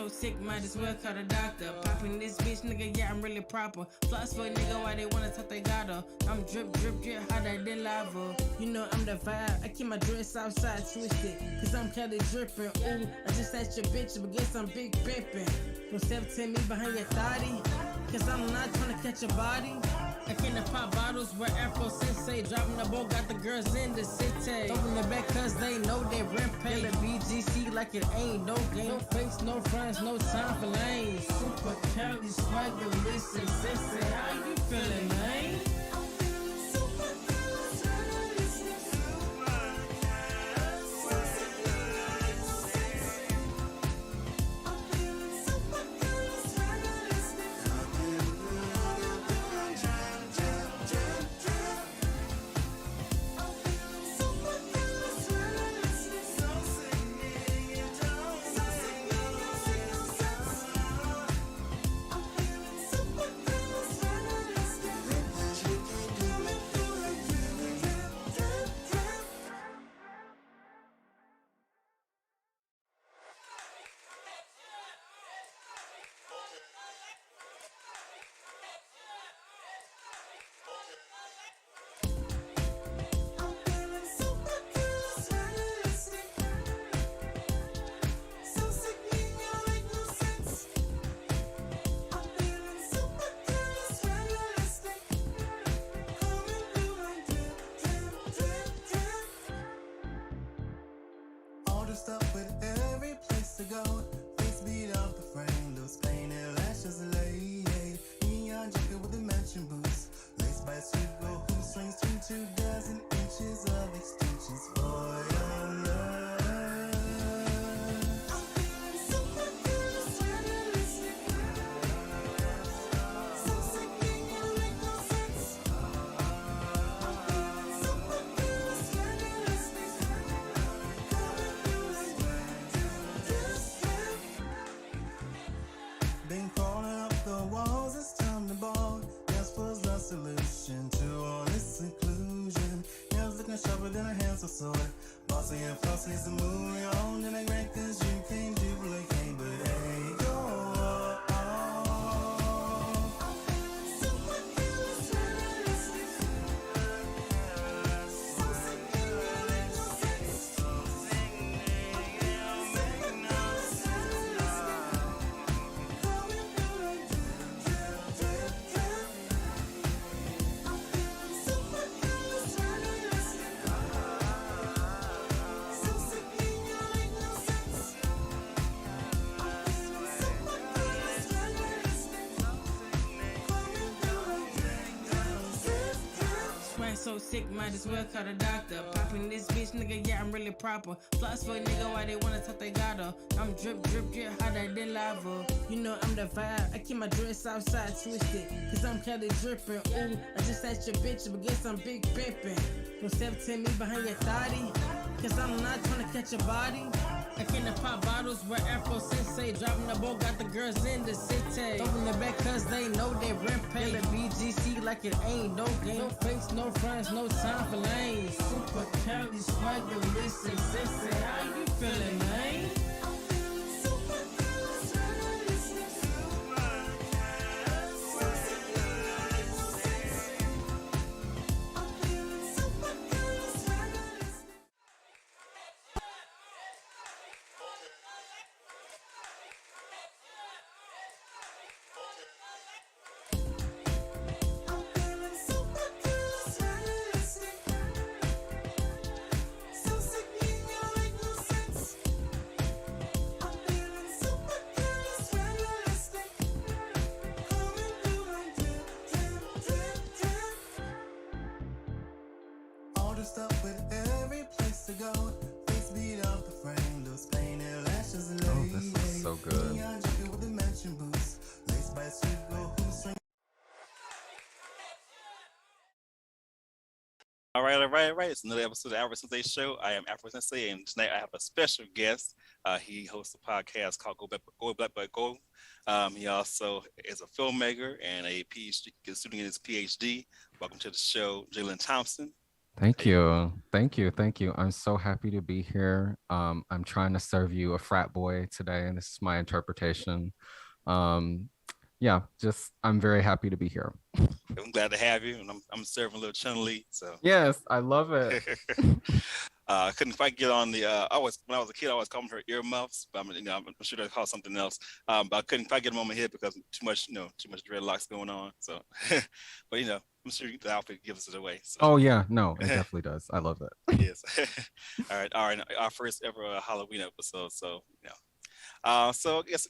so sick, might as well call the doctor. Popping this bitch, nigga, yeah, I'm really proper. Floss for a nigga, why they wanna talk they got her. I'm drip, drip, drip, hotter than lava. You know I'm the vibe, I keep my dress outside twisted. Cause I'm kinda drippin', ooh, I just asked your bitch, but guess I'm big pimpin'. Don't step to me behind your thotty, cause I'm not tryna catch your body. I can't pop bottles where Afro Sensei driving the boat, got the girls in the city. Open the back cause they know they rent pay. The BGC like it ain't no game. No face, no friends, no time for lanes. Super Cali swagger, listen, sissy. How you feeling, man? Up with every place to go. Face beat off the frame, those painted lashes lay. Neon jacket with the matching boots. Lace by sweet girl who swings 22 dozen inches of extensions for your love. I'm feeling super good, sweater listening. So sick, ain't gonna make no sense. I'm feeling super good, sweater listening. Been crawling up the walls, it's time to ball. Dance was the solution to all this seclusion. Nails looking sharper than a handsaw sword. Bossy and flossy is the movie on. And I grant cause you can't duplicate, but hey, go on. I'm feeling super good, sweater listening. So sick, ain't gonna make no sense. I'm feeling super good, sweater listening. Coming through like drip, drip, drip, drip. I'm feeling super good, sweater listening. So sick, ain't gonna make no sense. I'm feeling super good, sweater listening. Coming through like drip, drip, drip, drip. Swag so sick, might as well call the doctor. Popping this bitch, nigga, yeah, I'm really proper. Floss for a nigga, why they wanna talk they got her. I'm drip, drip, drip, hotter than lava. You know I'm the vibe, I keep my dress outside twisted. Cause I'm kinda drippin', ooh, I just asked your bitch, but guess I'm big pimpin'. Don't step to me behind your thotty, cause I'm not tryna catch your body. I can't pop bottles where Afro Sensei driving the boat, got the girls in the city. Open the back cause they know they rent pay. The BGC like it ain't no game. No face, no friends, no time for lanes. Super Cali swagger, listen, sissy. How you feeling, man? I'm feeling super good, sweater listening. So sick, ain't gonna make no sense. I'm feeling super good, sweater listening. I'm feeling super good, sweater listening. So sick, ain't gonna make no sense. I'm feeling super good, sweater listening. Coming through like drip, drip, drip, drip. All dressed up with every place to go. Face beat off the frame, those painted lashes lay. Oh, this is so good. Neon jacket with the matching boots. Lace by sweet girl who swings. All right, all right, all right. It's another episode of the Afro Sensei Show. I am Afro Sensei, and tonight I have a special guest. He hosts a podcast called Go Black But Go. He also is a filmmaker and a PhD student in his PhD. Welcome to the show, Jalen Thompson. Thank Hey, you. Thank you. Thank you. I'm so happy to be here. I'm trying to serve you a frat boy today, and this is my interpretation. Um, yeah, just I'm very happy to be here. I'm glad to have you, and I'm serving a little Chun Li, so. Yes, I love it. I couldn't quite get on the. I always, when I was a kid, I always called them her earmuffs, but I'm sure they call something else. But I couldn't quite get them on my head because too much dreadlocks going on. So, but I'm sure the outfit gives it away. So. Oh yeah, no, it definitely does. I love it. Yes. All right. Our first ever Halloween episode. So, so I guess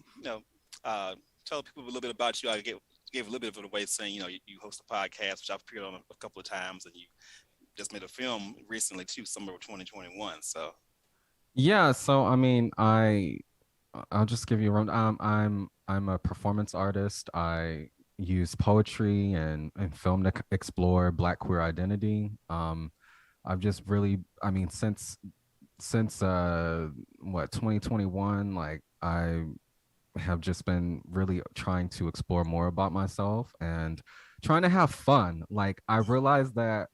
tell people a little bit about you. I gave a little bit of it away, saying you host a podcast, which I've appeared on a couple of times, and you just made a film recently too, summer of 2021. So Yeah, so I mean, I'll just give you a run. I'm a performance artist. I use poetry and film to explore Black queer identity. I've just really, I mean, since what 2021, like I have just been really trying to explore more about myself and trying to have fun. Like I realized that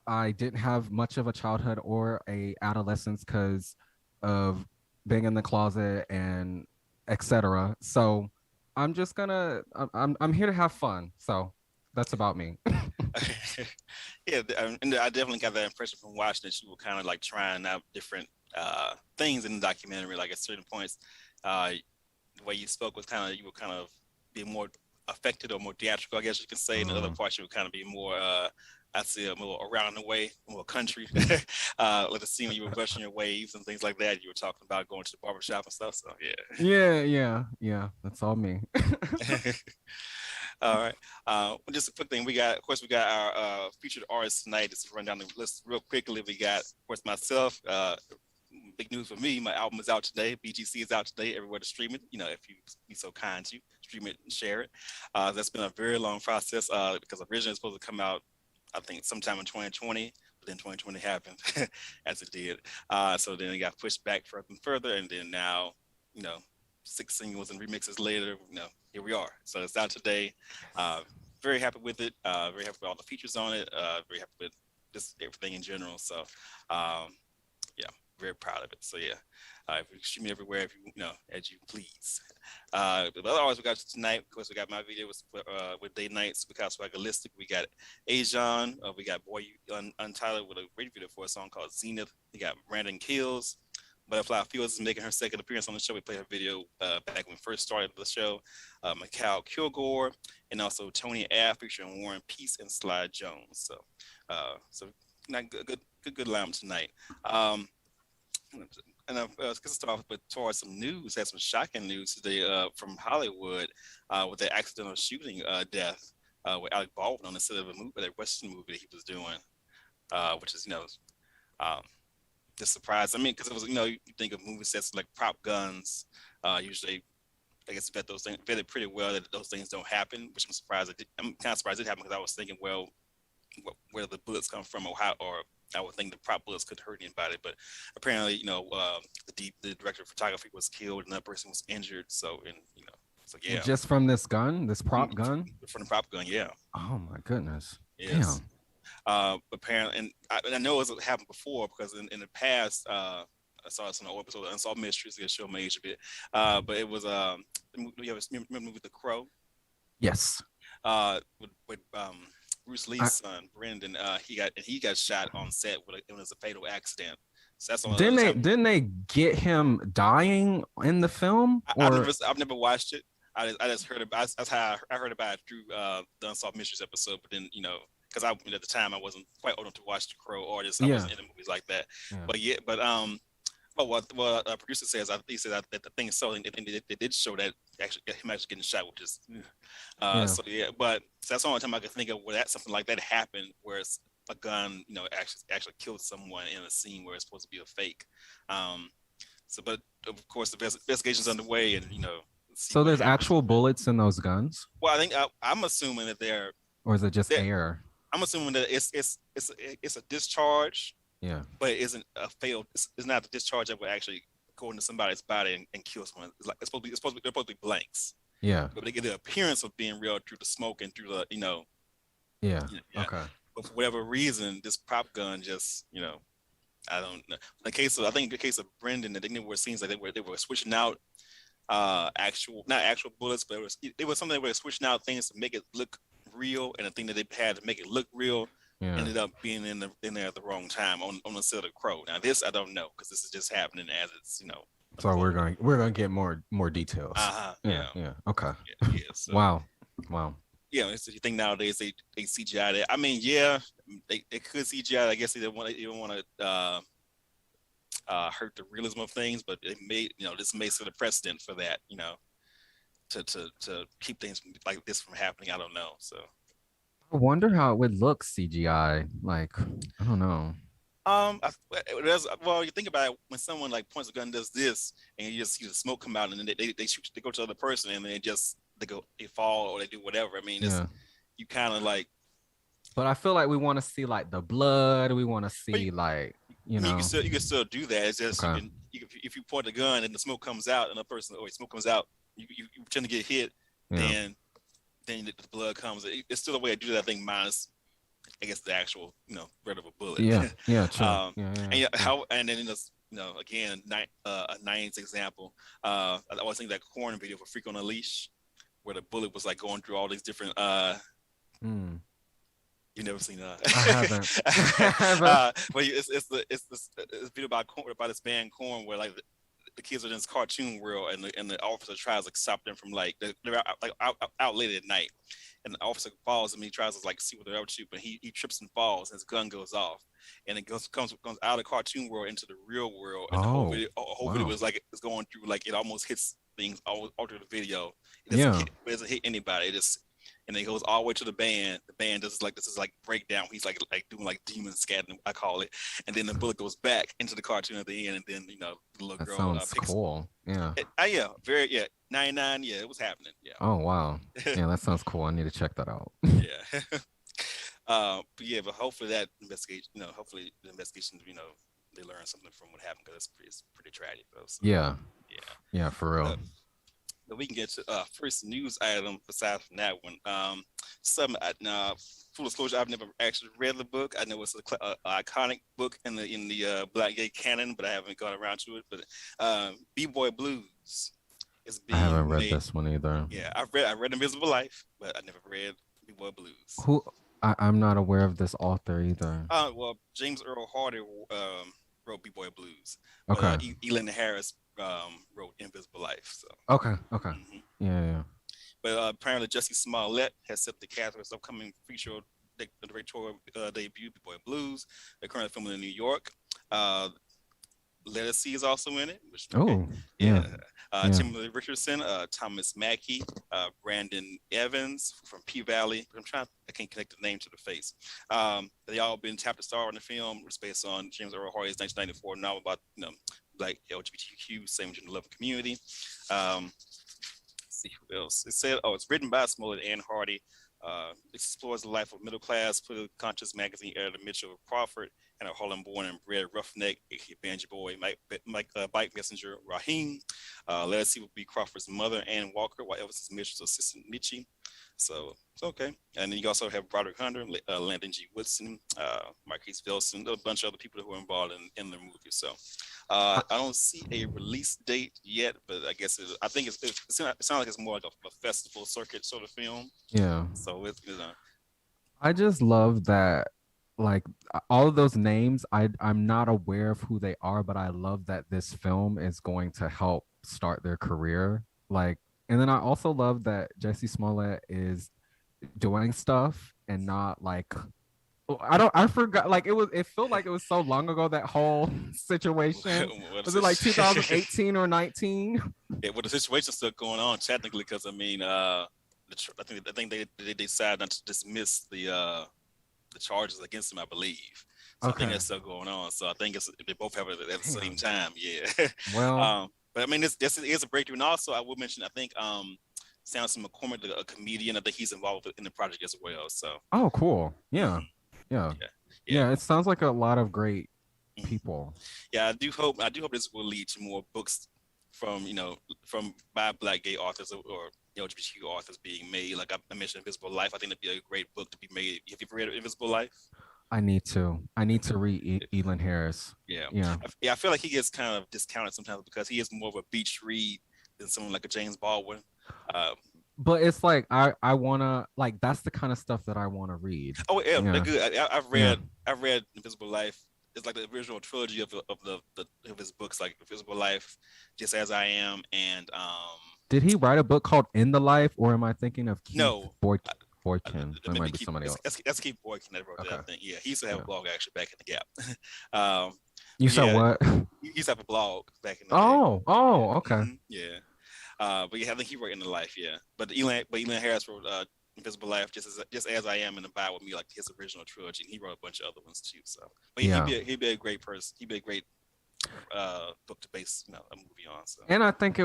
I didn't have much of a childhood or a adolescence because of being in the closet and etc. So I'm just gonna I'm here to have fun. So that's about me. yeah, and I definitely got that impression from watching that you were kind of like trying out different things in the documentary. Like at certain points, the way you spoke was you were kind of being more affected or more theatrical, I guess you can say. And the other parts you would kind of be more I see more around the way, more country. Like the scene when you were brushing your waves and things like that. You were talking about going to the barbershop and stuff. So Yeah. That's all me. All right. Just a quick thing. Of course, we got our featured artists tonight. Just to run down the list real quickly. We got, of course, myself. Big news for me. My album is out today. BGC is out today. Everywhere to stream it. If you be so kind to stream it and share it. That's been a very long process because originally it's supposed to come out, I think, sometime in 2020. But then 2020 happened as it did. So then it got pushed back further and further. And then now, 6 singles and remixes later, here we are. So it's out today. Very happy with it. Very happy with all the features on it. Very happy with just everything in general. So, yeah, very proud of it. So yeah, if you stream it everywhere, if as you please. But otherwise, we got tonight. Of course, we got my video with Day Nights because Swagalistic. We got Ajon. We got Boy Untitled with a great video for a song called Zenith. We got Brandon Kills. Butterfly Fields is making her second appearance on the show. We played her video back when we first started the show. Mikal Kilgore, and also Tony Ave featuring Warren Peace and Sly Jones. So not good lineup tonight. And let's start off with towards some news. Had some shocking news today from Hollywood with the accidental shooting death with Alec Baldwin on the set of a Western movie that he was doing, which is just surprised. I mean, because it was you think of movie sets like prop guns. Usually, I guess vet those things vetted pretty well that those things don't happen. Which I'm surprised. I'm kind of surprised it happened because I was thinking, well, where the bullets come from or how or I would think the prop bullets could hurt anybody, but apparently, the director of photography was killed and that person was injured. So, so yeah. Just from this gun, this prop gun? From the prop gun, yeah. Oh my goodness. Yes. Damn. Apparently, and I know it's happened before because in the past, I saw this on an old episode of Unsolved Mysteries. They show my age a bit, but it was remember the movie The Crow? Yes. With Bruce Lee's son Brendan, he got shot on set it was a fatal accident. So that's didn't they get him dying in the film? I've never watched it. I just heard about. That's how I heard about it through the Unsolved Mysteries episode. But then because at the time I wasn't quite old enough to watch The Crow or I wasn't into movies like that. Yeah. But what the producer says, he said that the thing is so they did show that him actually getting shot, which is so yeah. But that's the only time I could think of where something like that happened, where it's a gun, actually killed someone in a scene where it's supposed to be a fake. But of course the investigation's underway, and So there's actual bullets in those guns? Well, I think I'm assuming that they're, or is it just air? I'm assuming that it's a discharge. Yeah. But it isn't a failed. It's not the discharge that would actually go into somebody's body and kill someone. They're supposed to be blanks. Yeah. But they get the appearance of being real through the smoke and through the Yeah. Okay. but for whatever reason, this prop gun just, I don't know. I think the case of Brendan, I think there were scenes like they were switching out not actual bullets, but it was something where they were switching out things to make it look real, and the thing that they had to make it look real ended up being in there at the wrong time on the set of Crow. Now this I don't know, because this is just happening as it's So we're going to get more details. Yeah. Okay. Yeah. So, Wow. Yeah, so you think nowadays they CGI it. I mean, yeah, they could CGI. I guess they don't want to hurt the realism of things, but it may this may set a precedent for that. To keep things like this from happening. I don't know. So I wonder how it would look CGI. Like, I don't know. Well, you think about it, when someone like points a gun, does this, and you just see the smoke come out, and then they shoot, they go to the other person, and then they fall or they do whatever. I mean, you kind of like. But I feel like we want to see like the blood. We want to see like you can still do that. It's just if you point the gun and the smoke comes out, and smoke comes out, you pretend to get hit, then the blood comes. It's still a way to do that. I think minus, I guess, the actual red of a bullet. True. And then again, a 90s example. I was thinking that Korn video for Freak on a Leash, where the bullet was like going through all these different. You never seen that? I haven't. But it's this video about this band Korn, where like the kids are in this cartoon world, and the officer tries to stop them from they're out late at night, and the officer follows him. He tries to like see what they're up to, but he trips and falls, and his gun goes off, and it comes out of the cartoon world into the real world, and the whole video is like it's going through, like it almost hits things all through the video. It doesn't hit anybody. It just. And it goes all the way to the band. The band does this is like breakdown. He's like doing like demon scatting, I call it. And then the bullet goes back into the cartoon at the end, and then the little girl. Sounds cool. Yeah. 99. Yeah, it was happening. Yeah. Oh wow. Yeah, that sounds cool. I need to check that out. Yeah. But hopefully that investigation, hopefully the investigation, they learn something from what happened, because it's pretty tragic though. So, yeah, for real. But we can get to first news item aside from that one. Full disclosure, I've never actually read the book. I know it's an iconic book in the Black gay canon, but I haven't gone around to it. But B-Boy Blues is being I haven't read made. this one either. Yeah, I read Invisible Life, but I never read B-Boy Blues. Who? I'm not aware of this author either. Well, James Earl Hardy wrote B-Boy Blues. Okay. Elena Harris wrote Invisible Life. So. Okay. Mm-hmm. Yeah. But apparently, Jussie Smollett has set the cast for his upcoming feature directorial debut, B-Boy Blues. They're currently filming in New York. Lettucey is also in it. Timothy Richardson, Thomas Mackie, Brandon Evans from P-Valley. I can't connect the name to the face. They all been tapped to star in the film. It's based on James Earl Hardy's 1994 novel about Black LGBTQ same gender loving community. Let's see who else. It said, it's written by Smollett and Hardy. Explores the life of middle class, politically conscious magazine editor Mitchell Crawford and a Harlem-born and bred roughneck, aka Banjo Boy, bike messenger Raheem. Lettucey will be Crawford's mother, Ann Walker, while Elvis is Mitchell's assistant Mitchie. So it's okay. And then you also have Broderick Hunter, Landon G. Woodson, Marquise Velson, a bunch of other people who are involved in the movie. So I don't see a release date yet, but I guess it sounds like it's more like a festival circuit sort of film. Yeah. So it's I just love that, like all of those names. I'm not aware of who they are, but I love that this film is going to help start their career. Like, and then I also love that Jussie Smollett is doing stuff and not like. I forgot. Like it felt like it was so long ago, that whole situation. Was it like 2018 or 19? Yeah, well, the situation's still going on technically, because I mean, I think they decided not to dismiss the charges against him, I believe. So I think that's still going on. So I think they both have it at the same time. Yeah. Well, but I mean, this is a breakthrough, and also I will mention, I think Samson McCormick, a comedian, I think he's involved in the project as well. So. Oh, cool. Yeah. It sounds like a lot of great people. Yeah, I do hope this will lead to more books from by Black gay authors or LGBTQ authors being made. Like I mentioned, Invisible Life. I think it'd be a great book to be made. Have you ever read Invisible Life? I need to. I need to read Elin Harris. Yeah, Yeah. I feel like he gets kind of discounted sometimes because he is more of a beach read than someone like a James Baldwin. But it's like I wanna like that's the kind of stuff that I want to read. Oh yeah, Yeah. they're good. I've read Invisible Life. It's like the original trilogy of his books, like Invisible Life, Just As I Am, and Did he write a book called In the Life, or am I thinking of Keith no. Boykin? That might be somebody else. That's Keith Boykin that wrote that thing. Yeah, he used to have a blog actually back in the Gap. You said what? He used to have a blog back in the day. Oh, okay. Mm-hmm. Yeah. But yeah, I think he wrote In the Life. Yeah, but Elin Harris wrote Invisible Life, Just as I Am, and Abide with Me, like his original trilogy. And he wrote a bunch of other ones too. So, but he'd be a great person. He'd be a great book to base a movie on. So. And I think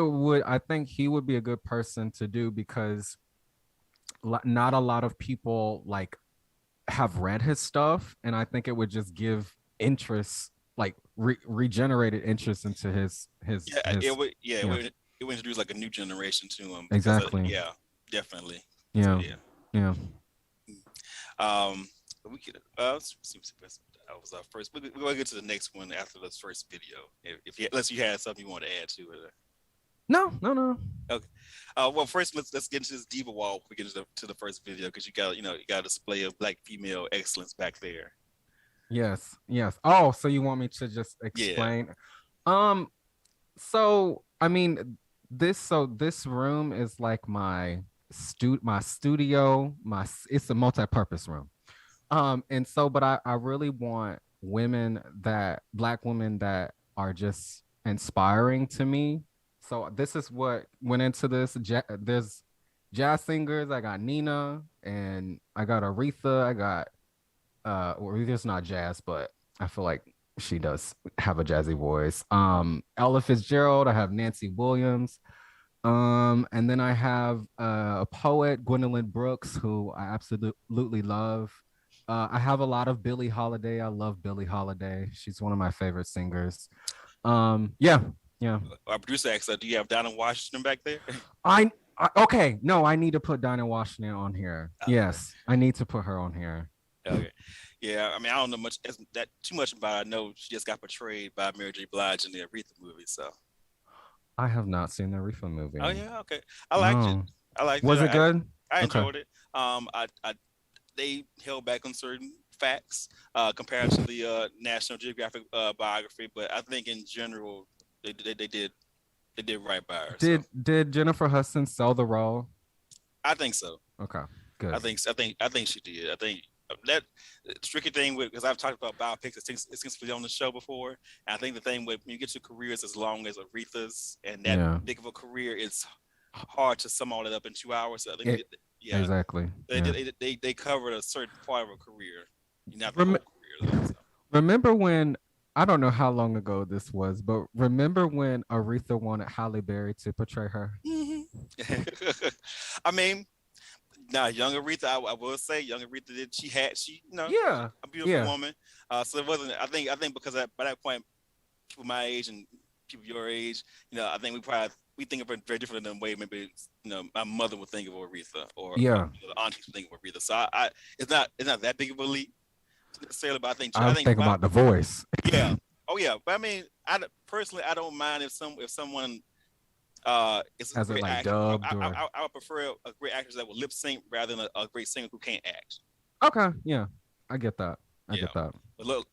he would be a good person to do because not a lot of people like have read his stuff, and I think it would just give interest, like regenerated interest into his. It would introduce like a new generation to him. Exactly. Yeah, definitely. Yeah. We could that was our first. We're gonna get to the next one after this first video. Unless you had something you want to add to it. No. Okay. Well, first let's get into this diva wall. Before we get to the first video because you got a display of Black female excellence back there. Yes. Oh, so you want me to just explain? Yeah. So I mean, this room is like my studio. It's a multi-purpose room. And so, but I really want Black women that are just inspiring to me. So this is what went into this. There's jazz singers. I got Nina and I got Aretha. I got Aretha's not jazz, but I feel like she does have a jazzy voice. Ella Fitzgerald. I have Nancy Williams. And then I have a poet, Gwendolyn Brooks, who I absolutely love. I have a lot of Billie Holiday. I love Billie Holiday. She's one of my favorite singers. Yeah. Our producer asked, do you have Dinah Washington back there? Okay. No, I need to put Dinah Washington on here. Yes, I need to put her on here. Okay. Yeah, I mean, I don't know too much about her. I know she just got portrayed by Mary J. Blige in the Aretha movie, so. I have not seen the Aretha movie. Oh yeah, okay. I liked it. Was it good? I enjoyed it. They held back on certain facts compared to the National Geographic biography, but I think in general they did right by her. Did Jennifer Hudson sell the role? I think so. Okay, good. I think she did. I think that tricky thing because I've talked about biopics extensively on the show before. And I think the thing with when you get your careers as long as Aretha's and that big of a career, it's hard to sum all that up in 2 hours. So I think exactly. They covered a certain part of a career, not the whole career. So. Remember when? I don't know how long ago this was, but remember when Aretha wanted Halle Berry to portray her? Mm-hmm. I mean, now young Aretha, I will say, young Aretha a beautiful woman. So it wasn't. I think because by that point, people my age and people your age, I think we think of her very different than the way maybe my mother would think of Aretha or the aunties would think of Aretha. So it's not that big of a leap necessarily, but I think about the voice. Yeah. Oh yeah. But I mean, personally I don't mind if someone is a great actor. I would prefer a great actress that will lip sync rather than a great singer who can't act. Okay. Yeah. I get that. I get that.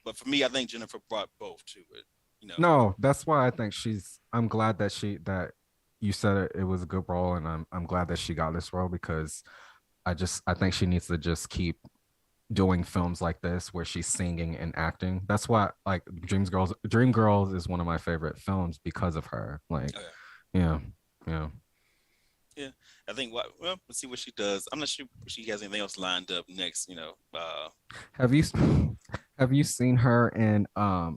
But for me, I think Jennifer brought both to it. No, that's why I think I'm glad that you said it was a good role, and I'm glad that she got this role because I think she needs to just keep doing films like this where she's singing and acting. That's why like Dreamgirls is one of my favorite films because of her. Like, yeah. I think let's see what she does. I'm not sure if she has anything else lined up next. Have you seen her in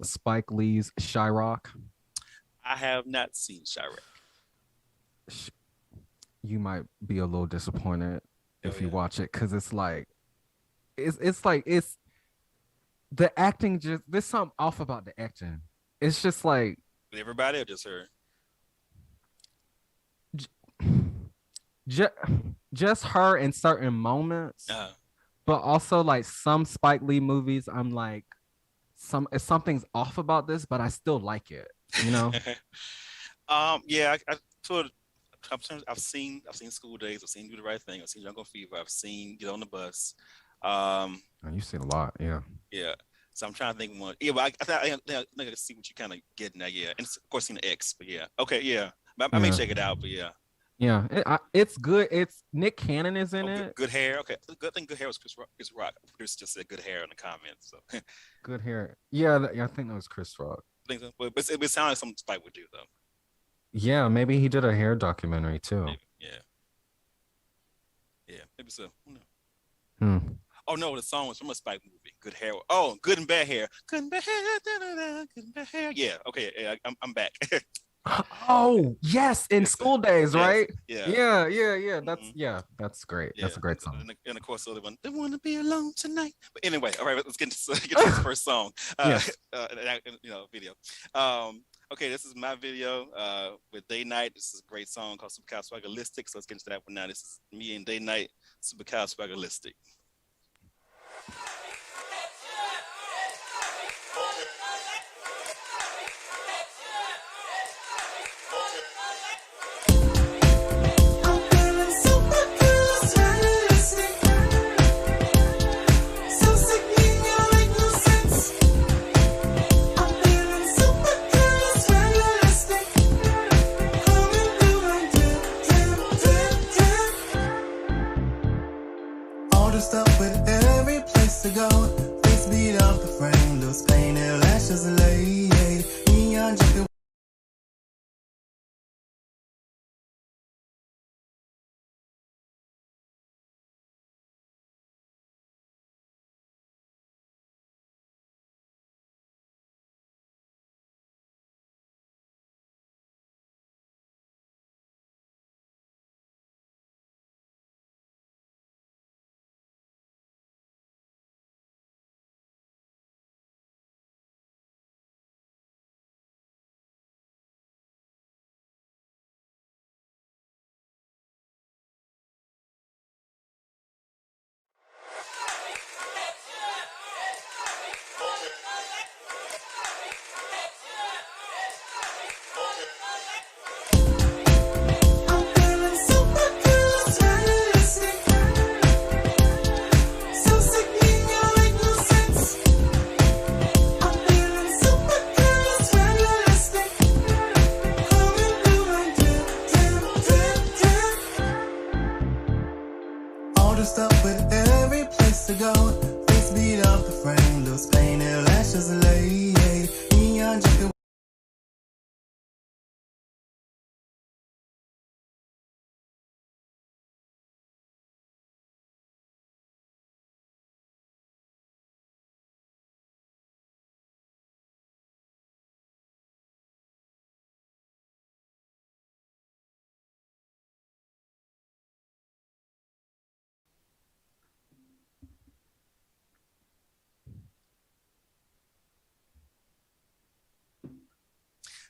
Spike Lee's Chirac? I have not seen Chirac. You might be a little disappointed if you watch it because it's like it's the acting. There's something off about the acting. It's just like everybody or just her. just just her in certain moments, Uh, but also like some Spike Lee movies, I'm like, something's off about this, but I still like it. You know? yeah, I sort of. I've seen School Days. I've seen Do the Right Thing. I've seen Jungle Fever. I've seen Get on the Bus. Um, Oh, you've seen a lot, yeah. yeah. So I'm trying to think of one. Yeah, but I think I can see what you kind of getting at. Yeah, and of course seen the X. But yeah, okay, yeah. I may Yeah. check it out. But yeah. Yeah. It's good. It's Nick Cannon is in Oh, good, it. good hair. Okay, good thing. Good hair was Chris Rock. Chris Rock. Chris just said good hair in the comments. So I Good hair. Yeah, I think that was Chris Rock. think so. But it sounds like something Spike would do though. Yeah, maybe he did a hair documentary too. Maybe. Yeah. Yeah. Maybe so. Who knows? Hmm. Oh no, the song was from a Spike movie. Good hair. Oh, good and bad hair. Good and bad hair. Good and bad hair. Yeah. Okay. Yeah, I'm back. Oh, yes, in Yes, School Days, yes, right? yeah. Yeah. Mhm. That's great. Yeah. That's a great song. And of course, the other one, they want to be alone tonight. But anyway, all right, let's get to this first song. Yes. Video. Okay, this is my video with Day Night. This is a great song called Super Swagalistic. So let's get into that one now. This is me and Day Night, Super Swagalistic. I'm feeling super cool, stylistic. So sick, you make no sense. I'm feeling super cool, stylistic. Coming through my drip. All dressed up with every place to go. Face beat off the frame, those painted lashes laid. Neon jacket. I'm feeling super cool, stylistic. So sick, you make no sense. I'm feeling super cool, stylistic. Coming through my drip. All dressed up with every place to go. Face beat off the frame, those painted lashes laid. Neon jacket.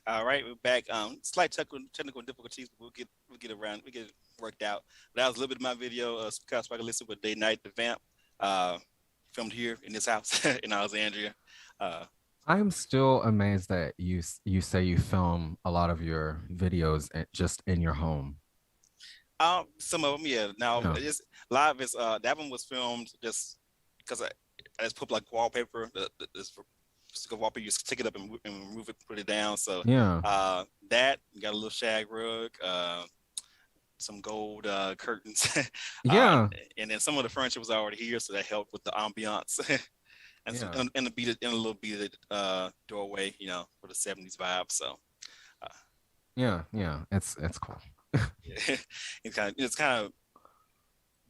All right, we're back. Slight technical difficulties, but we get it worked out. But that was a little bit of my video. Swagalistic with Day Night, the Vamp. Filmed here in this house in Alexandria. I'm still amazed that you say you film a lot of your videos just in your home. Some of them, yeah. Now, Yeah. it's live is that one was filmed just because I just put like wallpaper. This wallpaper, you just take it up and move it, put it down. So Yeah. that got a little shag rug, some gold curtains, Yeah. and then some of the furniture was already here, so that helped with the ambiance. And Yeah. some, and a little beaded doorway, for the 70s vibe. So Yeah. It's cool. yeah, it's kind of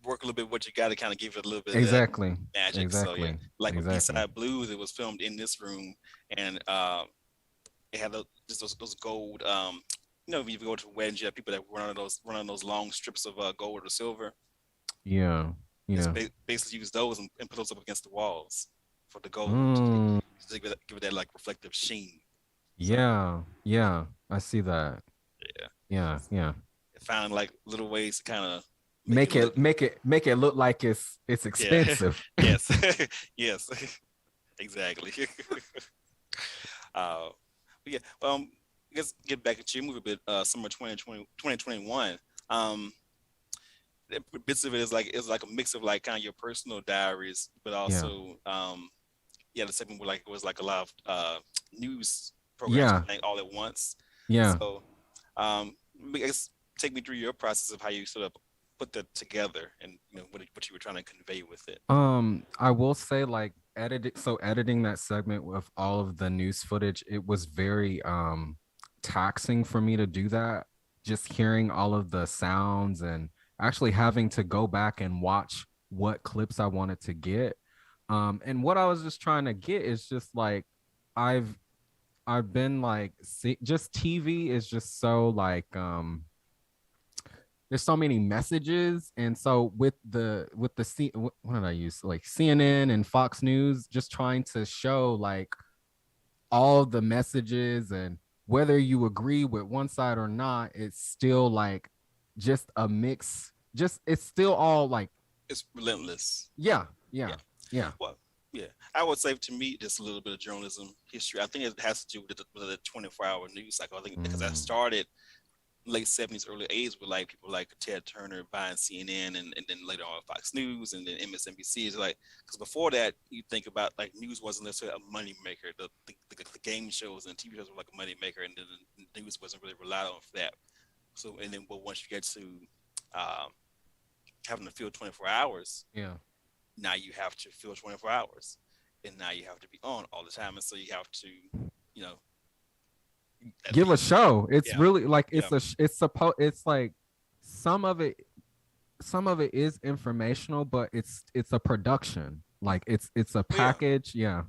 work a little bit what you got to kind of give it a little bit of Exactly. magic. So yeah, Exactly. like with Exactly. B-Side Blues, it was filmed in this room, and it had just those gold. If you go to weddings, you have people that run on those long strips of gold or silver. Yeah. Just Yeah. basically use those and put those up against the walls for the gold Mm, to give it that like reflective sheen. yeah. Yeah. I see that. Yeah, Yeah. finding like little ways to kind of make it look like it's expensive. Yes. Yes. Exactly. uh yeah. I guess get back at your movie a bit. Summer 2021. Bits of it is like a mix of like kind of your personal diaries, but also the segment where like it was like a lot of news programs playing all at once. Yeah. So I guess take me through your process of how you sort of put that together, and what you were trying to convey with it. I will say, like, editing that segment with all of the news footage, it was very taxing for me to do that. Just hearing all of the sounds and actually having to go back and watch what clips I wanted to get. And what I was just trying to get is just like, I've been like, just TV is just so like, there's so many messages. And so with the what did I use? Like CNN and Fox News, just trying to show like all the messages, and whether you agree with one side or not, it's still like just a mix. Just, it's still all like, it's relentless. Yeah. Well, yeah, I would say to me, just a little bit of journalism history. I think it has to do with the 24-hour news cycle. I think because I started late 70s, early 80s with like people like Ted Turner buying CNN, and then later on Fox News, and then MSNBC. Is like, because before that, you think about like news wasn't necessarily a money maker. The game shows and TV shows were like a money maker, and then the news wasn't really relied on for that. So, and then once you get to having to fill 24 hours, now you have to fill 24 hours, and now you have to be on all the time, and so you have to, give a show. It's really like it's like some of it is informational, but it's a production. Like it's a package. Yeah.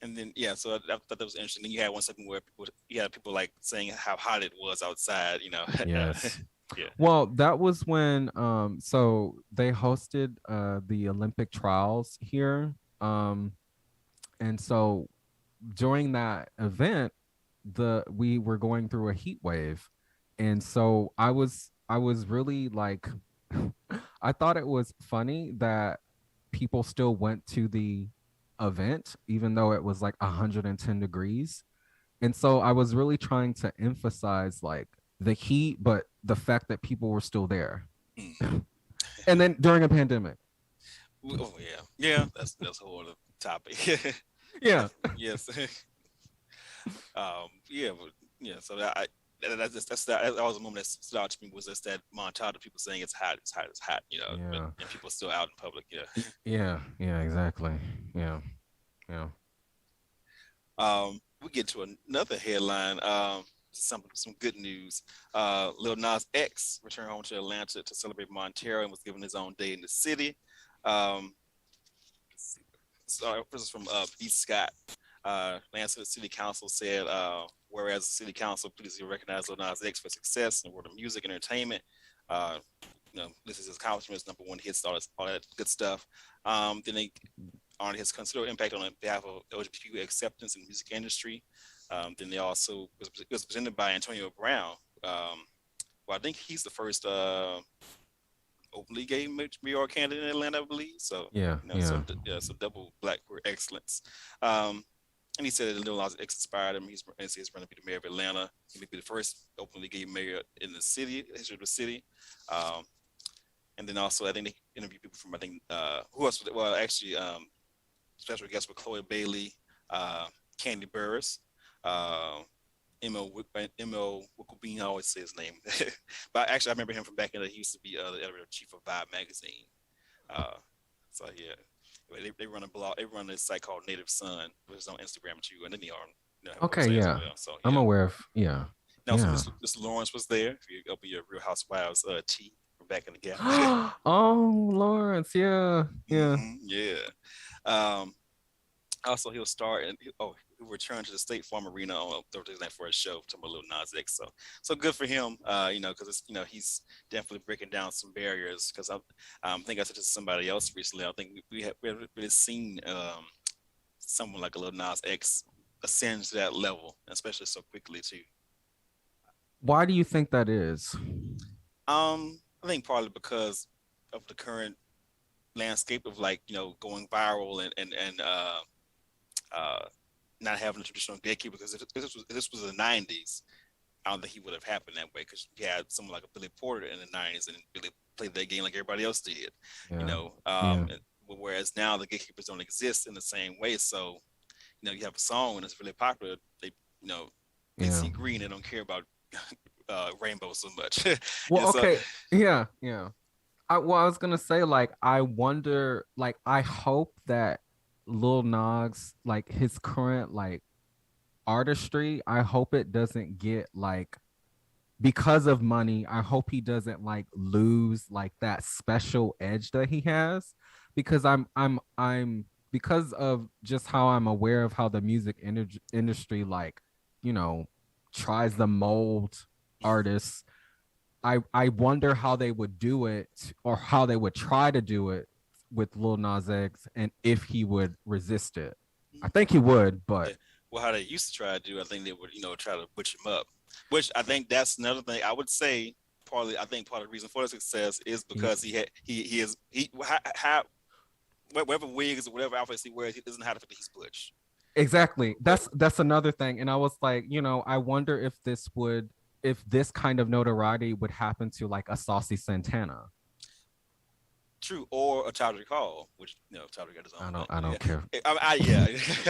And then so I thought that was interesting. Then you had one second where people like saying how hot it was outside. Yes. Well, that was when so they hosted the Olympic trials here, and so during that event, we were going through a heat wave, and so I was really like, I thought it was funny that people still went to the event even though it was like 110 degrees, and so I was really trying to emphasize like the heat, but the fact that people were still there. And then during a pandemic. Oh yeah, that's a whole other topic. Yeah. Yes. So that was a moment that stood out to me, was just that montage of people saying it's hot, and people still out in public. Yeah, exactly. Yeah. We get to another headline. Some good news. Lil Nas X returned home to Atlanta to celebrate Montero and was given his own day in the city. So this is from B. Scott. Atlanta City Council said, whereas the City Council pleases to recognize Lil Nas X for success in the world of music and entertainment. This is his accomplishments, #1 hits, all that good stuff. Then they honored his considerable impact on behalf of LGBTQ acceptance in the music industry. Then they also it was presented by Antonio Brown. I think he's the first openly gay mayor candidate in Atlanta, I believe. So so double black queer excellence. And he said that Lil Nas X inspired him. He's running to be the mayor of Atlanta. He may be the first openly gay mayor in the history of the city. And then also I think they interviewed people from who else? Well, actually, special guests were Chloe Bailey, Candy Burris. M.L. Wicklebean, I always say his name, but actually I remember him from back in the day. He used to be the editor-in-chief of Vibe magazine. They run a blog. They run this site called Native Son, which is on Instagram too, and then they are. Okay, yeah. Well. So, I'm aware of. Yeah. Now, so Mr. Lawrence was there. If you open your Real Housewives tea from back in the gap. Oh, Lawrence, yeah. Also, he'll start and he'll return to the State Farm Arena on Thursday night for a show to Lil Nas X. So good for him. Because it's he's definitely breaking down some barriers. Because I think I said to somebody else recently. I think we haven't really seen someone like a Lil Nas X ascend to that level, especially so quickly too. Why do you think that is? I think partly because of the current landscape of like, going viral and not having a traditional gatekeeper. Because if this was the '90s, I don't think he would have happened that way, because you had someone like a Billy Porter in the '90s and Billy played that game like everybody else did. Yeah. Whereas now the gatekeepers don't exist in the same way. So, you have a song and it's really popular. They see green. They don't care about rainbow so much. Well, So, okay. Yeah. I was gonna say, like, I wonder, like, I hope that Lil Nas, like, his current like artistry, I hope it doesn't get like, because of money, I hope he doesn't like lose like that special edge that he has, because I'm because of just how I'm aware of how the music industry, like, tries to mold artists. I wonder how they would do it, or how they would try to do it with Lil Nas X, and if he would resist it. I think he would, but well, how they used to try to do, I think they would, try to butch him up, which I think that's another thing I would say. I think part of the reason for the success is because whatever wigs or whatever outfits he wears, he doesn't have to think he's butch. Exactly. That's another thing. And I was like, I wonder if this kind of notoriety would happen to like a Saucy Santana. True, or a Childish Call, which Childish got his own. I don't care. But I guess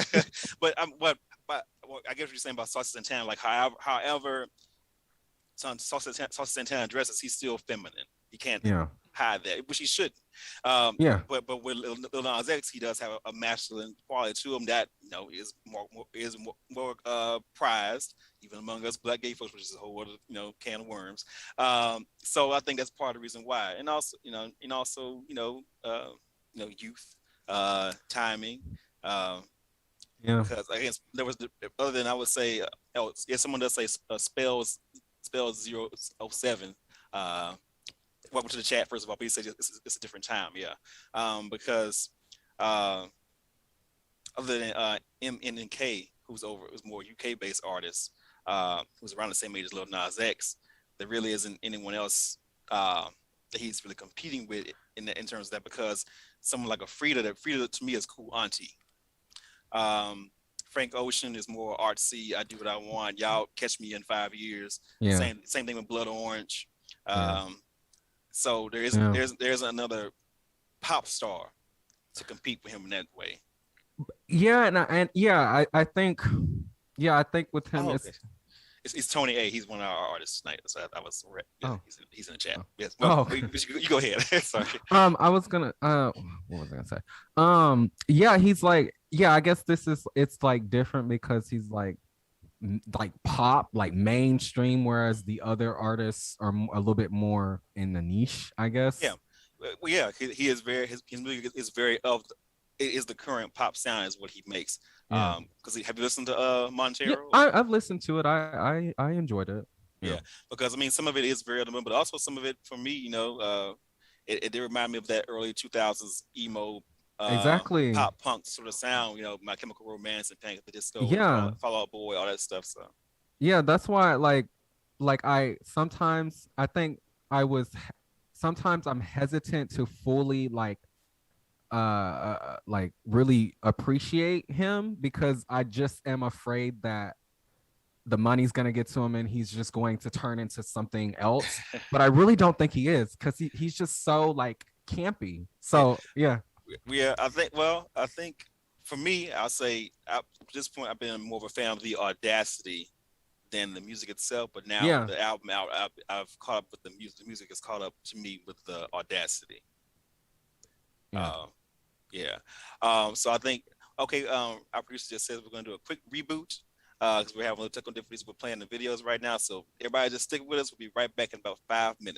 what you're saying about Saucy Santana, like however Saucy Santana dresses, he's still feminine. He can't hide that, which he shouldn't. But with Lil Nas X, he does have a masculine quality to him that is more prized, even among us black gay folks, which is a whole other can of worms. So I think that's part of the reason why, and also youth, timing. Because I guess there was other than I would say, if someone does say spells 007. Welcome to the chat, first of all. Please say it's a different time, because other than MNK, who's more UK based artist, who's around the same age as Lil Nas X, there really isn't anyone else that he's really competing with in terms of that, because someone like a Frida to me is cool auntie. Frank Ocean is more artsy. I do what I want. Y'all catch me in 5 years. Same thing with Blood Orange. So there's another pop star to compete with him in that way. I think with him it's Tony A. He's one of our artists tonight. So I was he's in the chat. Yes. You go ahead. Sorry. I was gonna what was I gonna say? He's like, I guess it's like different because he's like pop, like mainstream, whereas the other artists are a little bit more in the niche, I guess. He is very, his music is very it is the current pop sound is what he makes. Because have you listened to Montero? I've listened to it. I enjoyed it. Because I mean, some of it is very but also some of it for me, it did remind me of that early 2000s emo exactly pop punk sort of sound, My Chemical Romance and Panic at the Disco, Fall Out Boy, all that stuff. So that's why sometimes I'm hesitant to fully like really appreciate him, because I just am afraid that the money's gonna get to him and he's just going to turn into something else. But I really don't think he is, because he's just so like campy. So I think for me, I'll say at this point I've been more of a fan of the audacity than the music itself. But now the album out, I've caught up with the music. The music has caught up to me with the audacity. So I think our producer just says we're going to do a quick reboot because we're having a little technical difficulties. We're playing the videos right now, so everybody just stick with us. We'll be right back in about 5 minutes.